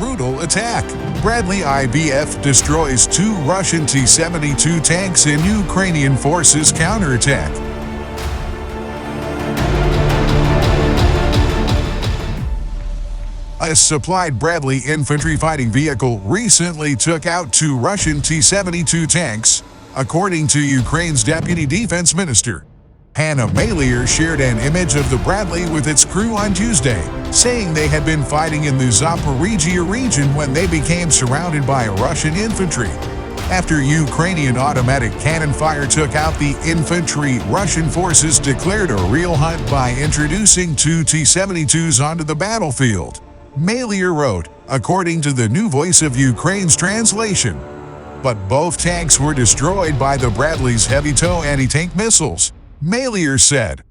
brutal attack. Bradley IVF destroys 2 Russian T-72 tanks in Ukrainian forces counterattack. A supplied Bradley infantry fighting vehicle recently took out 2 Russian T-72 tanks, according to Ukraine's Deputy Defense Minister. Hanna Maliar shared an image of the Bradley with its crew on Tuesday, saying they had been fighting in the Zaporizhzhia region when they became surrounded by Russian infantry. After Ukrainian automatic cannon fire took out the infantry, Russian forces declared a real hunt by introducing 2 T-72s onto the battlefield. Maliar wrote, according to the New Voice of Ukraine's translation. But both tanks were destroyed by the Bradley's heavy tow anti-tank missiles, Maliar said.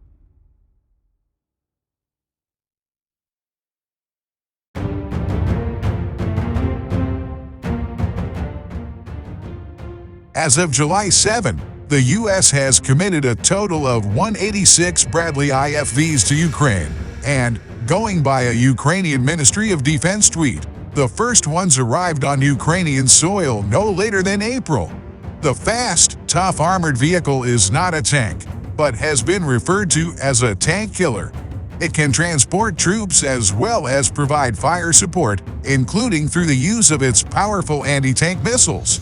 As of July 7, the U.S. has committed a total of 186 Bradley IFVs to Ukraine, and, going by a Ukrainian Ministry of Defense tweet, the first ones arrived on Ukrainian soil no later than April. The fast, tough armored vehicle is not a tank, but has been referred to as a tank killer. It can transport troops as well as provide fire support, including through the use of its powerful anti-tank missiles.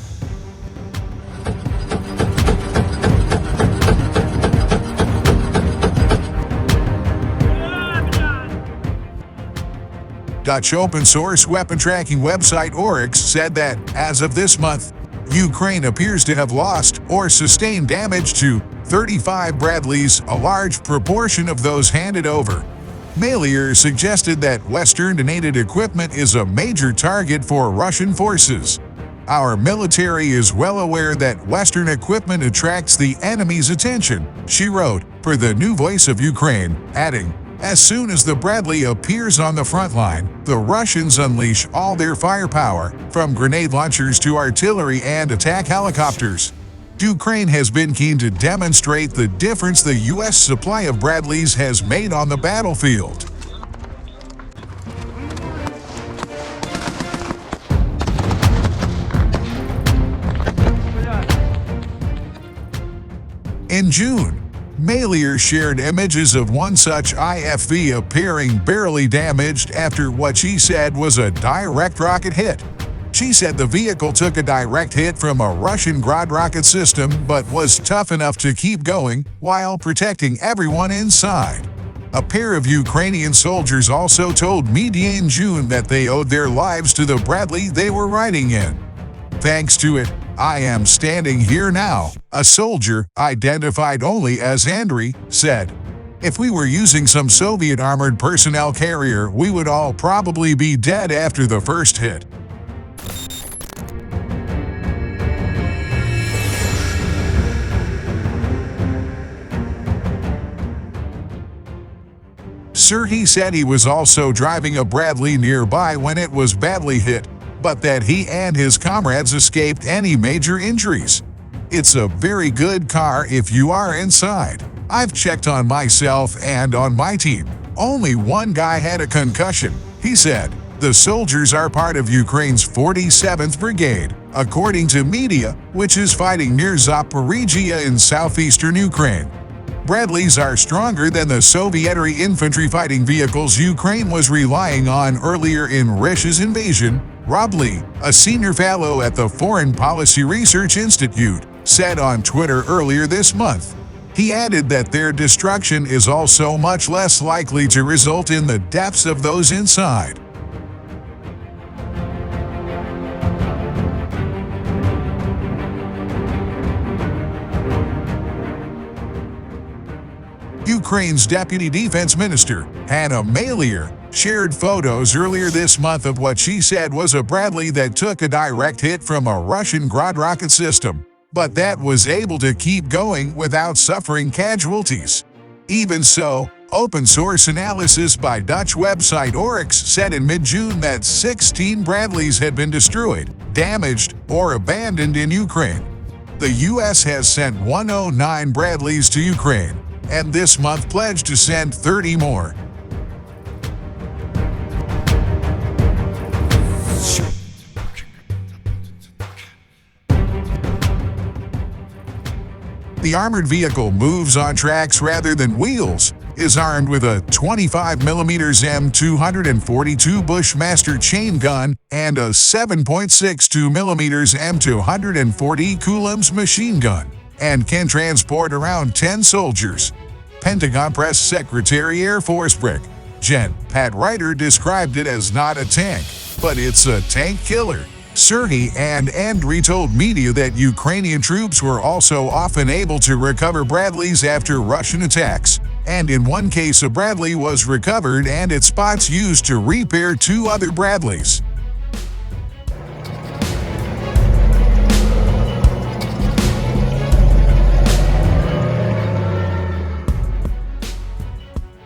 Dutch open-source weapon tracking website Oryx said that, as of this month, Ukraine appears to have lost or sustained damage to 35 Bradleys, a large proportion of those handed over. Maliar suggested that Western-donated equipment is a major target for Russian forces. Our military is well aware that Western equipment attracts the enemy's attention, she wrote, for the New Voice of Ukraine, adding, as soon as the Bradley appears on the front line, the Russians unleash all their firepower, from grenade launchers to artillery and attack helicopters. Ukraine has been keen to demonstrate the difference the U.S. supply of Bradleys has made on the battlefield. In June, Maliar shared images of one such IFV appearing barely damaged after what she said was a direct rocket hit. She said the vehicle took a direct hit from a Russian Grad rocket system but was tough enough to keep going while protecting everyone inside. A pair of Ukrainian soldiers also told media in June that they owed their lives to the Bradley they were riding in. Thanks to it, I am standing here now, a soldier, identified only as Andriy, said. If we were using some Soviet armored personnel carrier, we would all probably be dead after the first hit. He said he was also driving a Bradley nearby when it was badly hit, but that he and his comrades escaped any major injuries. It's a very good car if you are inside. I've checked on myself and on my team. Only one guy had a concussion, he said. The soldiers are part of Ukraine's 47th Brigade, according to media, which is fighting near Zaporizhzhia in southeastern Ukraine. Bradleys are stronger than the Soviet-era infantry fighting vehicles Ukraine was relying on earlier in Russia's invasion, Rob Lee, a senior fellow at the Foreign Policy Research Institute, said on Twitter earlier this month. He added that their destruction is also much less likely to result in the deaths of those inside. Ukraine's Deputy Defense Minister, Hanna Maliar, shared photos earlier this month of what she said was a Bradley that took a direct hit from a Russian Grad rocket system, but that was able to keep going without suffering casualties. Even so, open-source analysis by Dutch website Oryx said in mid-June that 16 Bradleys had been destroyed, damaged, or abandoned in Ukraine. The U.S. has sent 109 Bradleys to Ukraine, and this month pledged to send 30 more. The armored vehicle moves on tracks rather than wheels, is armed with a 25mm M242 Bushmaster chain gun and a 7.62mm M240 Coulombs machine gun, and can transport around 10 soldiers. Pentagon Press Secretary Air Force Brig. Gen. Pat Ryder described it as not a tank, but it's a tank killer. Serhiy and Andriy told media that Ukrainian troops were also often able to recover Bradleys after Russian attacks, and in one case a Bradley was recovered and its spots used to repair 2 other Bradleys.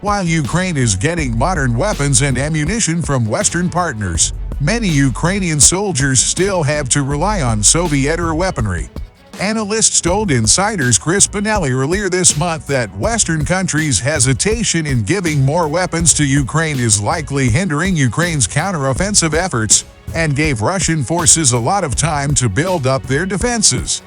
While Ukraine is getting modern weapons and ammunition from Western partners, many Ukrainian soldiers still have to rely on Soviet-era weaponry. Analysts told Insider's Chris Pinelli earlier this month that Western countries' hesitation in giving more weapons to Ukraine is likely hindering Ukraine's counteroffensive efforts, and gave Russian forces a lot of time to build up their defenses.